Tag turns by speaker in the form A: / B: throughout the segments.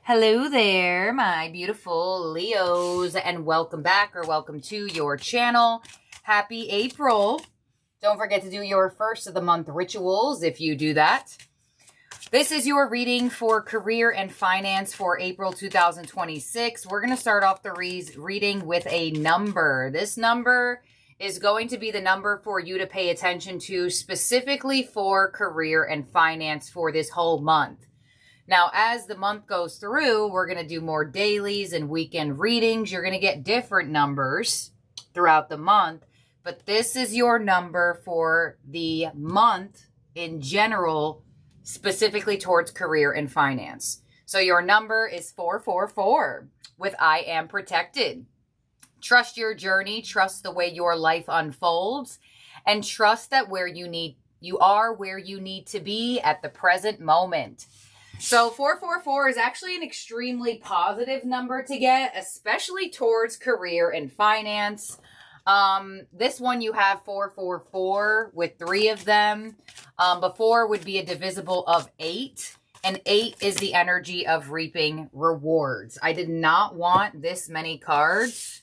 A: Hello there, my beautiful Leos, and welcome back or welcome to your channel. Happy April. Don't forget to do your first of the month rituals if you do that. This is your reading for career and finance for April 2026. We're going to start off the reading with a number. This number is going to be the number for you to pay attention to specifically for career and finance for this whole month. Now, as the month goes through, we're going to do more dailies and weekend readings. You're going to get different numbers throughout the month, but this is your number for the month in general, specifically towards career and finance. So your number is 444 with I am protected. Trust your journey, trust the way your life unfolds, and trust that you are where you need to be at the present moment. So 444 is actually an extremely positive number to get, especially towards career and finance. This one you have 444 with 3 of them. Before would be a divisible of 8. And 8 is the energy of reaping rewards. I did not want this many cards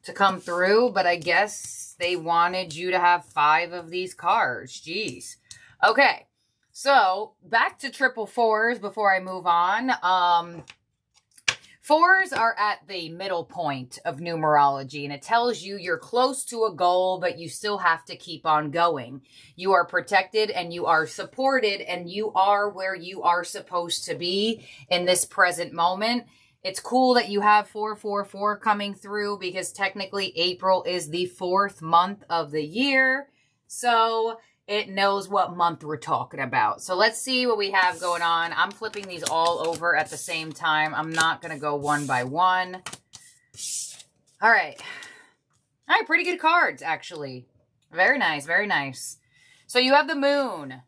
A: to come through, but I guess they wanted you to have 5 of these cards. Jeez. Okay. So, back to triple fours before I move on. Fours are at the middle point of numerology, and it tells you you're close to a goal, but you still have to keep on going. You are protected, and you are supported, and you are where you are supposed to be in this present moment. It's cool that you have 444 coming through because technically April is the 4th month of the year. So it knows what month we're talking about. So let's see what we have going on. I'm flipping these all over at the same time. I'm not going to go one by one. All right. All right, pretty good cards, actually. Very nice, very nice. So you have the moon.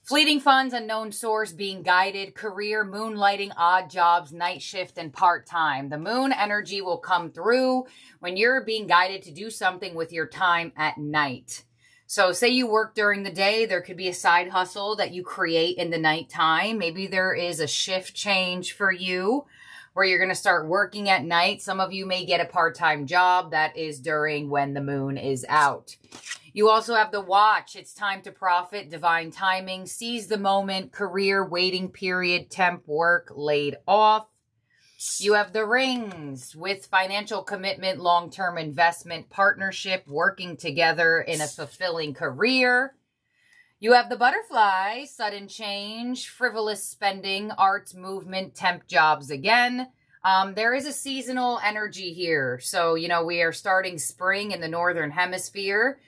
A: Fleeting funds, unknown source, being guided, career, moonlighting, odd jobs, night shift, and part-time. The moon energy will come through when you're being guided to do something with your time at night. So say you work during the day, there could be a side hustle that you create in the nighttime. Maybe there is a shift change for you where you're going to start working at night. Some of you may get a part-time job that is during when the moon is out. You also have the watch. It's time to profit, divine timing, seize the moment, career, waiting period, temp work, laid off. You have the rings with financial commitment, long-term investment, partnership, working together in a fulfilling career. You have the butterfly, sudden change, frivolous spending, arts, movement, temp jobs again. There is a seasonal energy here. So, we are starting spring in the Northern Hemisphere.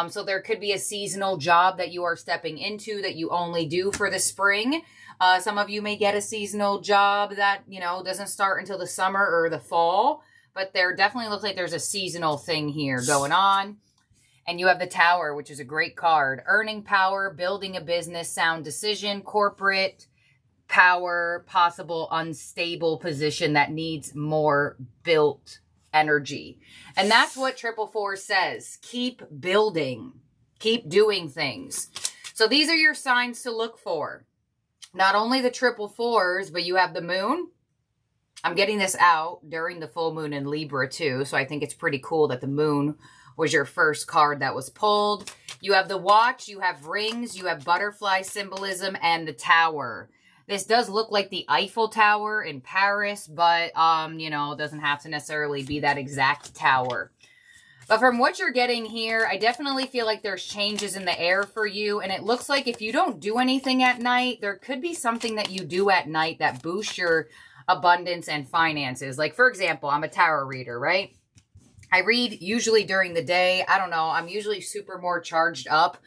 A: So there could be a seasonal job that you are stepping into that you only do for the spring. Some of you may get a seasonal job that, doesn't start until the summer or the fall, but there definitely looks like there's a seasonal thing here going on. And you have the Tower, which is a great card. Earning power, building a business, sound decision, corporate power, possible unstable position that needs more built energy. And that's what 444 says. Keep building. Keep doing things. So these are your signs to look for. Not only the 444s, but you have the moon. I'm getting this out during the full moon in Libra too. So I think it's pretty cool that the moon was your first card that was pulled. You have the watch, you have rings, you have butterfly symbolism, and the Tower. This does look like the Eiffel Tower in Paris, but, it doesn't have to necessarily be that exact tower. But from what you're getting here, I definitely feel like there's changes in the air for you. And it looks like if you don't do anything at night, there could be something that you do at night that boosts your abundance and finances. Like, for example, I'm a tarot reader, right? I read usually during the day. I don't know. I'm usually super more charged up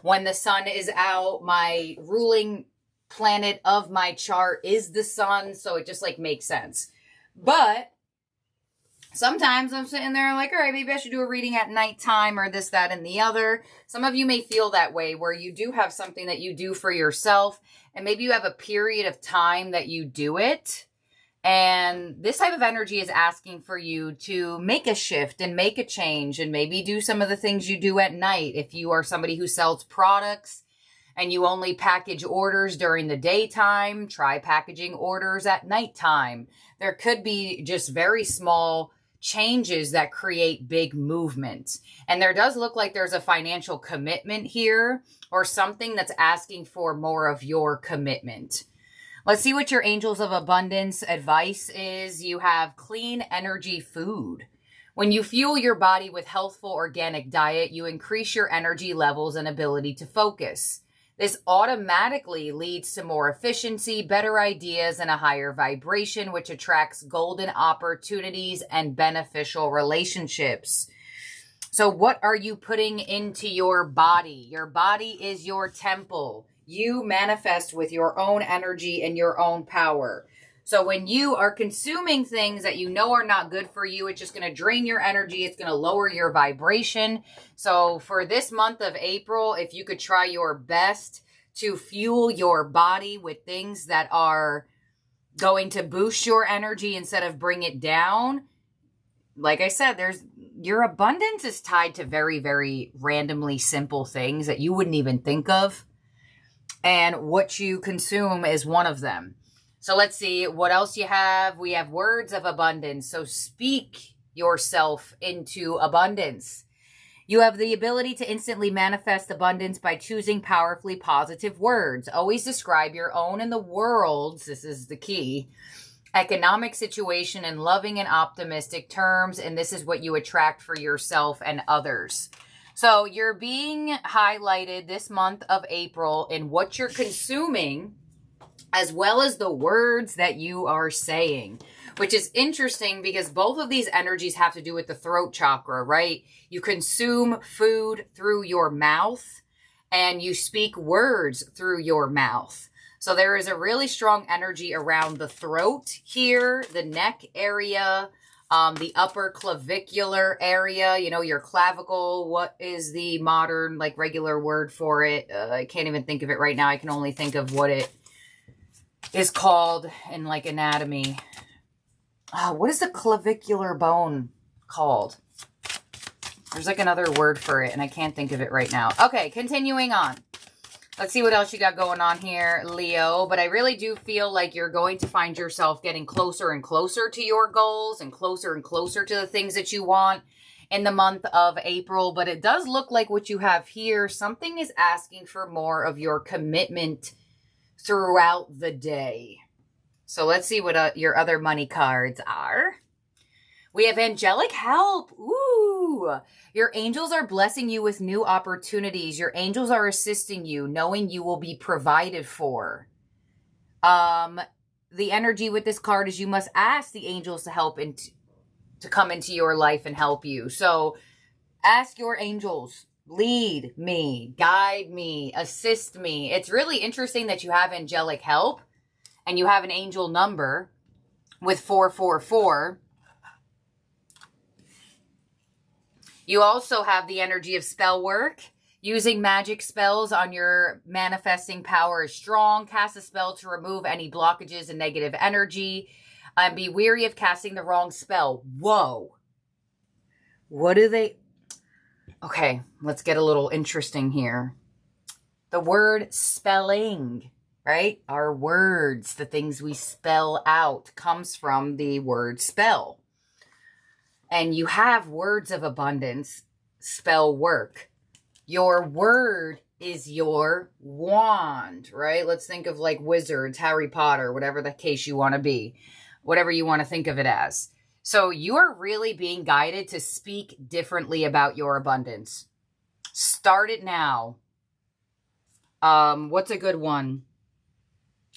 A: when the sun is out. My ruling planet of my chart is the sun. So it just makes sense. But sometimes I'm sitting there like, all right, maybe I should do a reading at nighttime or this, that, and the other. Some of you may feel that way where you do have something that you do for yourself and maybe you have a period of time that you do it. And this type of energy is asking for you to make a shift and make a change and maybe do some of the things you do at night. If you are somebody who sells products and you only package orders during the daytime, try packaging orders at nighttime. There could be just very small changes that create big movement. And there does look like there's a financial commitment here or something that's asking for more of your commitment. Let's see what your Angels of Abundance advice is. You have clean energy food. When you fuel your body with healthful organic diet, you increase your energy levels and ability to focus. This automatically leads to more efficiency, better ideas, and a higher vibration, which attracts golden opportunities and beneficial relationships. So what are you putting into your body? Your body is your temple. You manifest with your own energy and your own power. So when you are consuming things that you know are not good for you, it's just going to drain your energy. It's going to lower your vibration. So for this month of April, if you could try your best to fuel your body with things that are going to boost your energy instead of bring it down. Like I said, your abundance is tied to very, very randomly simple things that you wouldn't even think of. And what you consume is one of them. So let's see what else you have. We have words of abundance. So speak yourself into abundance. You have the ability to instantly manifest abundance by choosing powerfully positive words. Always describe your own and the world's, this is the key, economic situation in loving and optimistic terms. And this is what you attract for yourself and others. So you're being highlighted this month of April in what you're consuming, as well as the words that you are saying, which is interesting because both of these energies have to do with the throat chakra, right? You consume food through your mouth and you speak words through your mouth. So there is a really strong energy around the throat here, the neck area, the upper clavicular area, you know, your clavicle. What is the modern, like, regular word for it? I can't even think of it right now. I can only think of what it is called in, like, anatomy. What is the clavicular bone called? There's like another word for it and I can't think of it right now. Okay, continuing on. Let's see what else you got going on here, Leo. But I really do feel like you're going to find yourself getting closer and closer to your goals and closer to the things that you want in the month of April. But it does look like what you have here, something is asking for more of your commitment throughout the day. So let's see what your other money cards are. We have angelic help. Ooh, your angels are blessing you with new opportunities. Your angels are assisting you, knowing you will be provided for. The energy with this card is you must ask the angels to help to come into your life and help you. So ask your angels. Lead me, guide me, assist me. It's really interesting that you have angelic help and you have an angel number with 444. You also have the energy of spell work. Using magic spells on your manifesting power is strong. Cast a spell to remove any blockages and negative energy. And be wary of casting the wrong spell. Whoa. What do they... Okay, let's get a little interesting here. The word spelling, right? Our words, the things we spell out, comes from the word spell. And you have words of abundance, spell work. Your word is your wand, right? Let's think of like wizards, Harry Potter, whatever the case you want to be, whatever you want to think of it as. So you are really being guided to speak differently about your abundance. Start it now. What's a good one?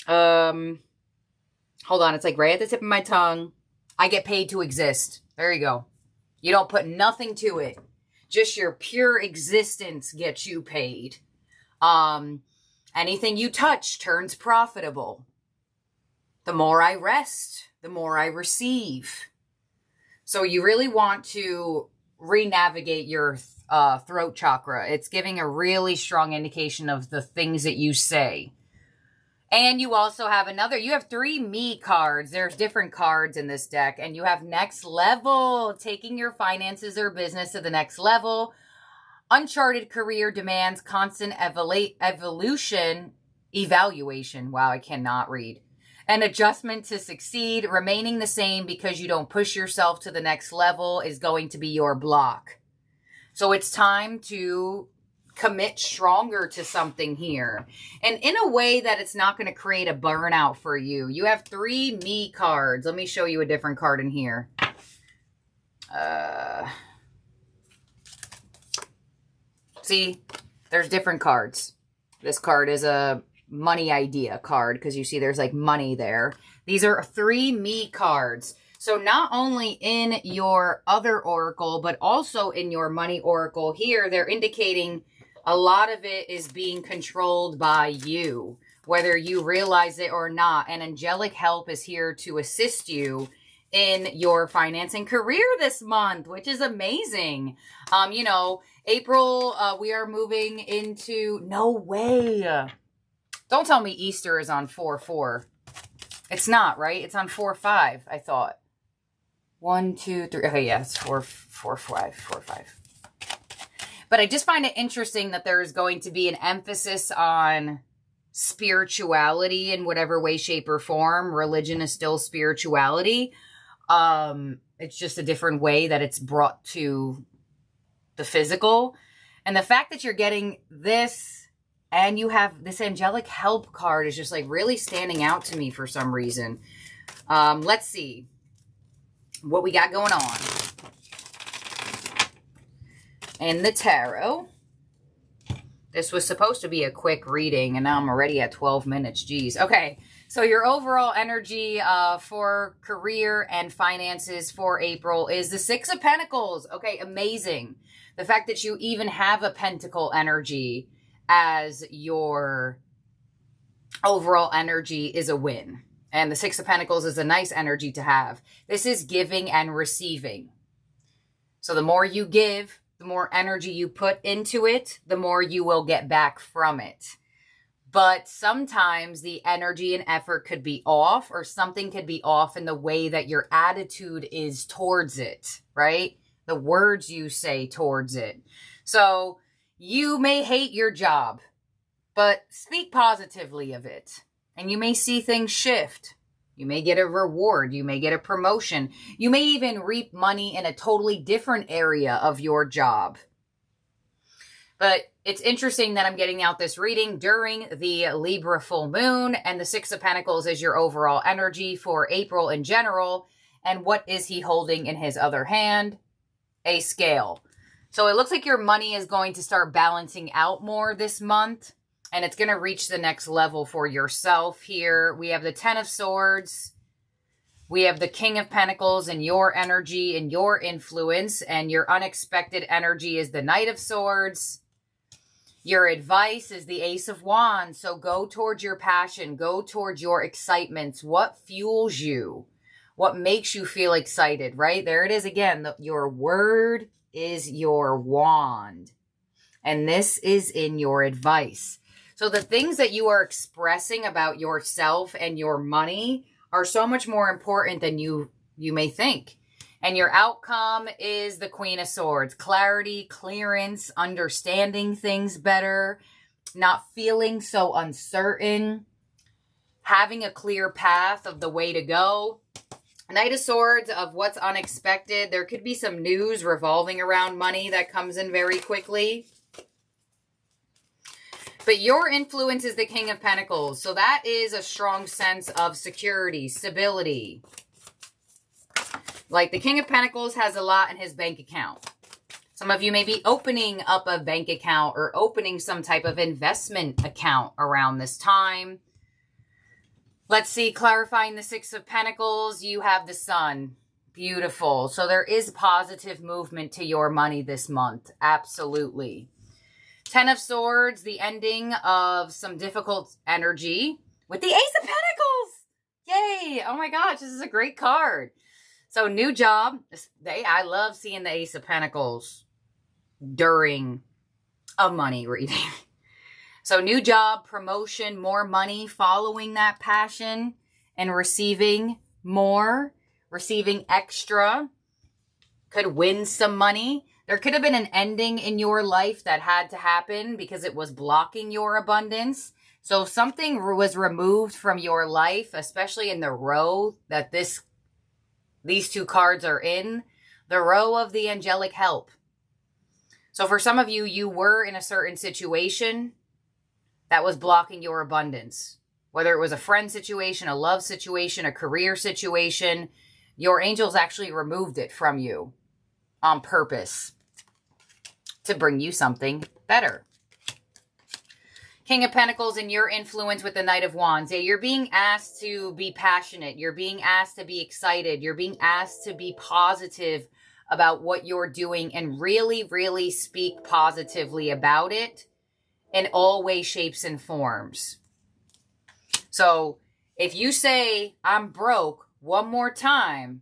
A: Hold on. It's like right at the tip of my tongue. I get paid to exist. There you go. You don't put nothing to it. Just your pure existence gets you paid. Anything you touch turns profitable. The more I rest, the more I receive. So you really want to re-navigate your throat chakra. It's giving a really strong indication of the things that you say. And you also have you have 3 me cards. There's different cards in this deck. And you have next level, taking your finances or business to the next level. Uncharted career demands constant evaluation. Wow, I cannot read. An adjustment to succeed. Remaining the same because you don't push yourself to the next level is going to be your block. So it's time to commit stronger to something here. And in a way that it's not going to create a burnout for you. You have 3 me cards. Let me show you a different card in here. See, there's different cards. This card is a money idea card because you see there's like money there. These are 3 me cards. So not only in your other oracle, but also in your money oracle here, they're indicating a lot of it is being controlled by you, whether you realize it or not. And angelic help is here to assist you in your finance and career this month, which is amazing. You know, April, we are moving into, no way. Don't tell me Easter is on 4/4. It's not, right? It's on 4/5, I thought. 1, 2, 3. Okay, yeah, it's 4/5. But I just find it interesting that there is going to be an emphasis on spirituality in whatever way, shape, or form. Religion is still spirituality. It's just a different way that it's brought to the physical. And the fact that you're getting this and you have this angelic help card is just like really standing out to me for some reason. Let's see what we got going on in the tarot. This was supposed to be a quick reading, and now I'm already at 12 minutes. Jeez. Okay, so your overall energy for career and finances for April is the 6 of Pentacles. Okay, amazing. The fact that you even have a pentacle energy as your overall energy is a win. And the 6 of Pentacles is a nice energy to have. This is giving and receiving. So the more you give, the more energy you put into it, the more you will get back from it. But sometimes the energy and effort could be off, or something could be off in the way that your attitude is towards it, right? The words you say towards it. So you may hate your job, but speak positively of it. And you may see things shift. You may get a reward. You may get a promotion. You may even reap money in a totally different area of your job. But it's interesting that I'm getting out this reading during the Libra full moon. And the 6 of Pentacles is your overall energy for April in general. And what is he holding in his other hand? A scale. So it looks like your money is going to start balancing out more this month. And it's going to reach the next level for yourself here. We have the 10 of Swords. We have the King of Pentacles and your energy and your influence. And your unexpected energy is the Knight of Swords. Your advice is the Ace of Wands. So go towards your passion. Go towards your excitements. What fuels you? What makes you feel excited, right? There it is again. Your word is your wand. And this is in your advice. So the things that you are expressing about yourself and your money are so much more important than you may think. And your outcome is the Queen of Swords. Clarity, clearance, understanding things better, not feeling so uncertain, having a clear path of the way to go. Knight of Swords of what's unexpected. There could be some news revolving around money that comes in very quickly. But your influence is the King of Pentacles. So that is a strong sense of security, stability. Like the King of Pentacles has a lot in his bank account. Some of you may be opening up a bank account or opening some type of investment account around this time. Let's see, clarifying the 6 of Pentacles, you have the Sun. Beautiful. So there is positive movement to your money this month. Absolutely. 10 of Swords, the ending of some difficult energy with the Ace of Pentacles. Yay. Oh my gosh, this is a great card. So new job. I love seeing the Ace of Pentacles during a money reading. So new job, promotion, more money, following that passion and receiving more, receiving extra. Could win some money. There could have been an ending in your life that had to happen because it was blocking your abundance. So something was removed from your life, especially in the row that these two cards are in, the row of the angelic help. So for some of you, you were in a certain situation that was blocking your abundance. Whether it was a friend situation, a love situation, a career situation, your angels actually removed it from you on purpose to bring you something better. King of Pentacles and your influence with the Knight of Wands. Yeah, you're being asked to be passionate. You're being asked to be excited. You're being asked to be positive about what you're doing and really, really speak positively about it in all ways, shapes, and forms. So if you say, I'm broke one more time,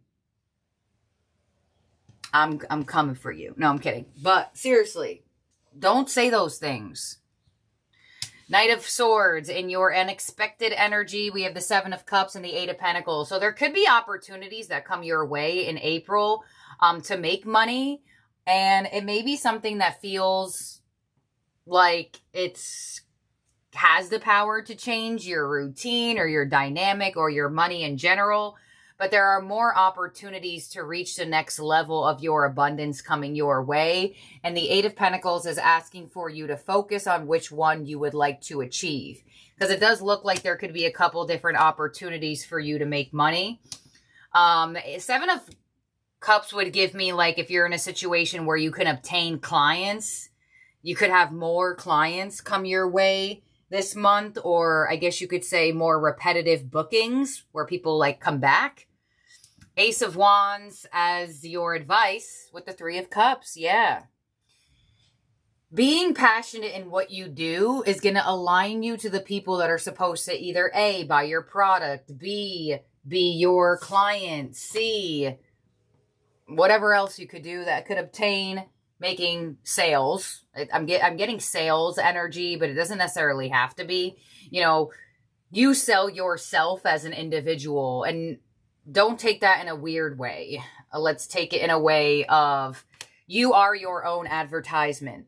A: I'm coming for you. No, I'm kidding. But seriously, don't say those things. Knight of Swords, in your unexpected energy, we have the Seven of Cups and the Eight of Pentacles. So there could be opportunities that come your way in April to make money. And it may be something that feels like has the power to change your routine or your dynamic or your money in general. But there are more opportunities to reach the next level of your abundance coming your way. And the Eight of Pentacles is asking for you to focus on which one you would like to achieve. Because it does look like there could be a couple different opportunities for you to make money. Seven of Cups would give me, like, if you're in a situation where you can obtain clients, you could have more clients come your way this month. Or I guess you could say more repetitive bookings where people like come back. Ace of Wands as your advice with the Three of Cups. Yeah. Being passionate in what you do is going to align you to the people that are supposed to either A, buy your product, B, be your client, C, whatever else you could do that could obtain making sales. I'm getting sales energy, but it doesn't necessarily have to be. You know, you sell yourself as an individual, and don't take that in a weird way. Let's take it in a way of you are your own advertisement.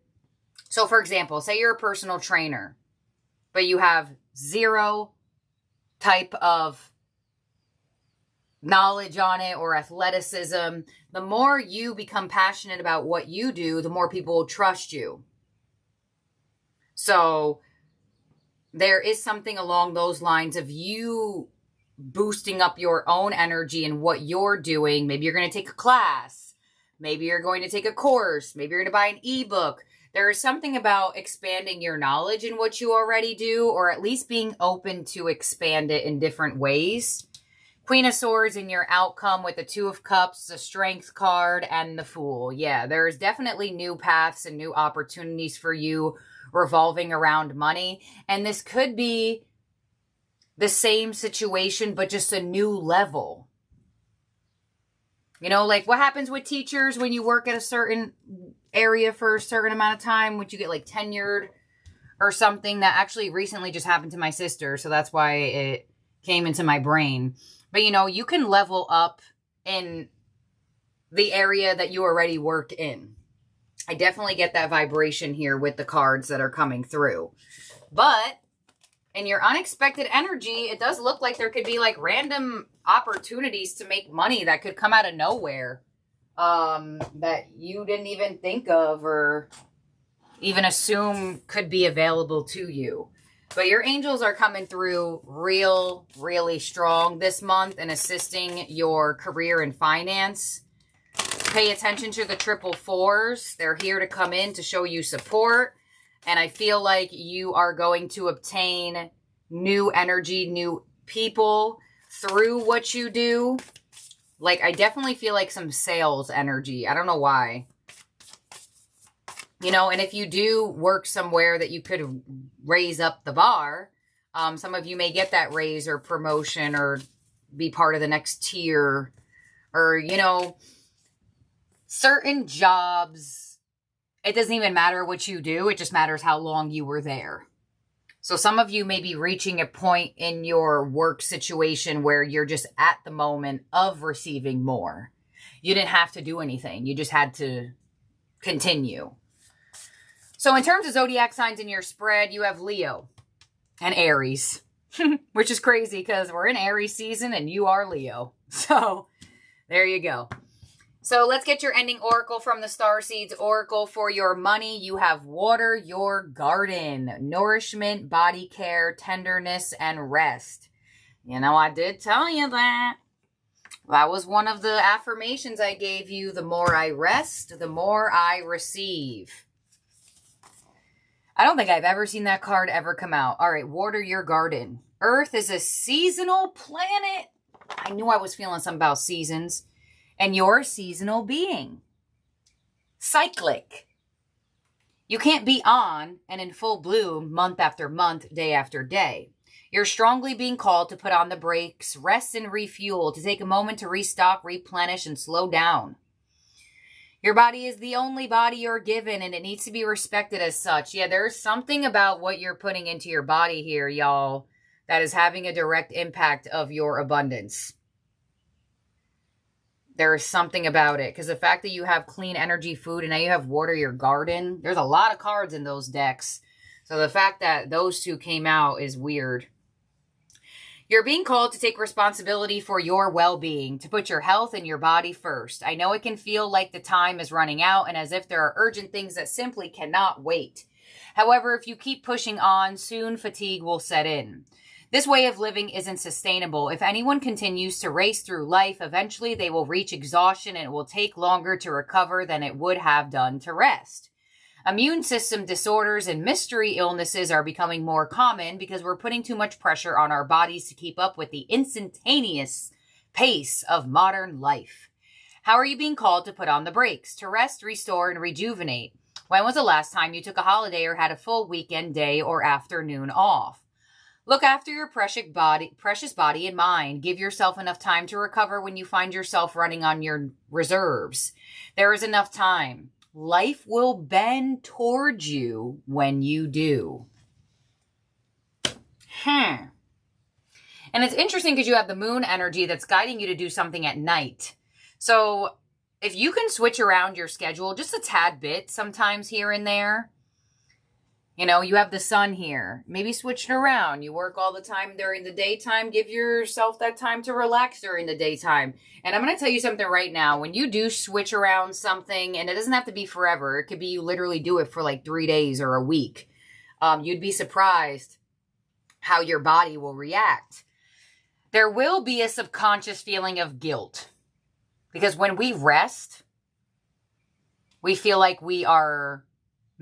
A: So for example, say you're a personal trainer, but you have zero type of knowledge on it or athleticism. The more you become passionate about what you do, the more people will trust you. So there is something along those lines of you boosting up your own energy and what you're doing. Maybe you're going to take a class. Maybe you're going to take a course. Maybe you're going to buy an ebook. There is something about expanding your knowledge in what you already do, or at least being open to expand it in different ways. Queen of Swords in your outcome with the Two of Cups, the Strength card, and the Fool. Yeah, there's definitely new paths and new opportunities for you revolving around money. And this could be the same situation, but just a new level. You know, like what happens with teachers when you work at a certain area for a certain amount of time? Would you get like tenured or something? That actually recently just happened to my sister. So that's why it came into my brain. But, you know, you can level up in the area that you already work in. I definitely get that vibration here with the cards that are coming through. But in your unexpected energy, it does look like there could be like random opportunities to make money that could come out of nowhere that you didn't even think of or even assume could be available to you. But your angels are coming through really strong this month and assisting your career and finance. Pay attention to the triple fours. They're here to come in to show you support. And I feel like you are going to obtain new energy, new people through what you do. Like, I definitely feel like some sales energy. I don't know why. You know, and if you do work somewhere that you could raise up the bar, some of you may get that raise or promotion or be part of the next tier. Or, you know, certain jobs, it doesn't even matter what you do. It just matters how long you were there. So some of you may be reaching a point in your work situation where you're just at the moment of receiving more. You didn't have to do anything. You just had to continue. So in terms of zodiac signs in your spread, you have Leo and Aries, which is crazy because we're in Aries season and you are Leo. So there you go. So let's get your ending oracle from the Starseeds Oracle. For your money, you have water your garden, nourishment, body care, tenderness, and rest. You know, I did tell you that. That was one of the affirmations I gave you. The more I rest, the more I receive. I don't think I've ever seen that card ever come out. All right, water your garden. Earth is a seasonal planet. I knew I was feeling something about seasons. And you're a seasonal being. Cyclic. You can't be on and in full bloom month after month, day after day. You're strongly being called to put on the brakes, rest and refuel, to take a moment to restock, replenish, and slow down. Your body is the only body you're given, and it needs to be respected as such. Yeah, there's something about what you're putting into your body here, y'all, that is having a direct impact of your abundance. There is something about it, because the fact that you have clean energy food and now you have water your garden, there's a lot of cards in those decks. So the fact that those two came out is weird. You're being called to take responsibility for your well-being, to put your health and your body first. I know it can feel like the time is running out and as if there are urgent things that simply cannot wait. However, if you keep pushing on, soon fatigue will set in. This way of living isn't sustainable. If anyone continues to race through life, eventually they will reach exhaustion and it will take longer to recover than it would have done to rest. Immune system disorders and mystery illnesses are becoming more common because we're putting too much pressure on our bodies to keep up with the instantaneous pace of modern life. How are you being called to put on the brakes, to rest, restore, and rejuvenate? When was the last time you took a holiday or had a full weekend, day, or afternoon off? Look after your precious body and mind. Give yourself enough time to recover when you find yourself running on your reserves. There is enough time. Life will bend towards you when you do. And it's interesting because you have the moon energy that's guiding you to do something at night. So if you can switch around your schedule just a tad bit, sometimes here and there, you know, you have the sun here. Maybe switch it around. You work all the time during the daytime. Give yourself that time to relax during the daytime. And I'm going to tell you something right now. When you do switch around something, and it doesn't have to be forever. It could be you literally do it for like 3 days or a week. You'd be surprised how your body will react. There will be a subconscious feeling of guilt. Because when we rest, we feel like we are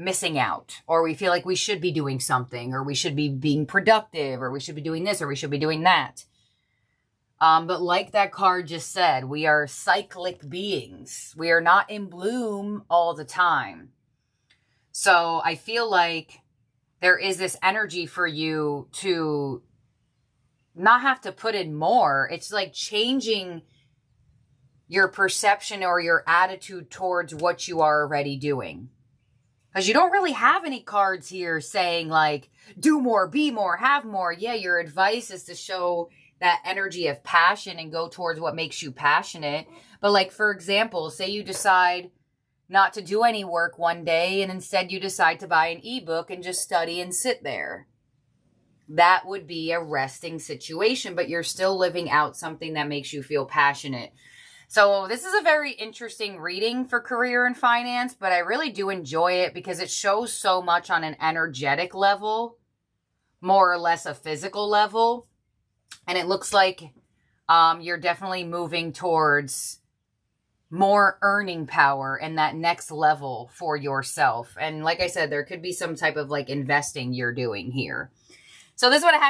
A: missing out, or we feel like we should be doing something, or we should be being productive, or we should be doing this, or we should be doing that. But like that card just said, we are cyclic beings. We are not in bloom all the time. So I feel like there is this energy for you to not have to put in more. It's like changing your perception or your attitude towards what you are already doing. Because you don't really have any cards here saying like, do more, be more, have more. Yeah, your advice is to show that energy of passion and go towards what makes you passionate. But like, for example, say you decide not to do any work one day and instead you decide to buy an ebook and just study and sit there. That would be a resting situation, but you're still living out something that makes you feel passionate. So this is a very interesting reading for career and finance, but I really do enjoy it because it shows so much on an energetic level, more or less a physical level. And it looks like you're definitely moving towards more earning power and that next level for yourself. And like I said, there could be some type of like investing you're doing here. So this is what I have.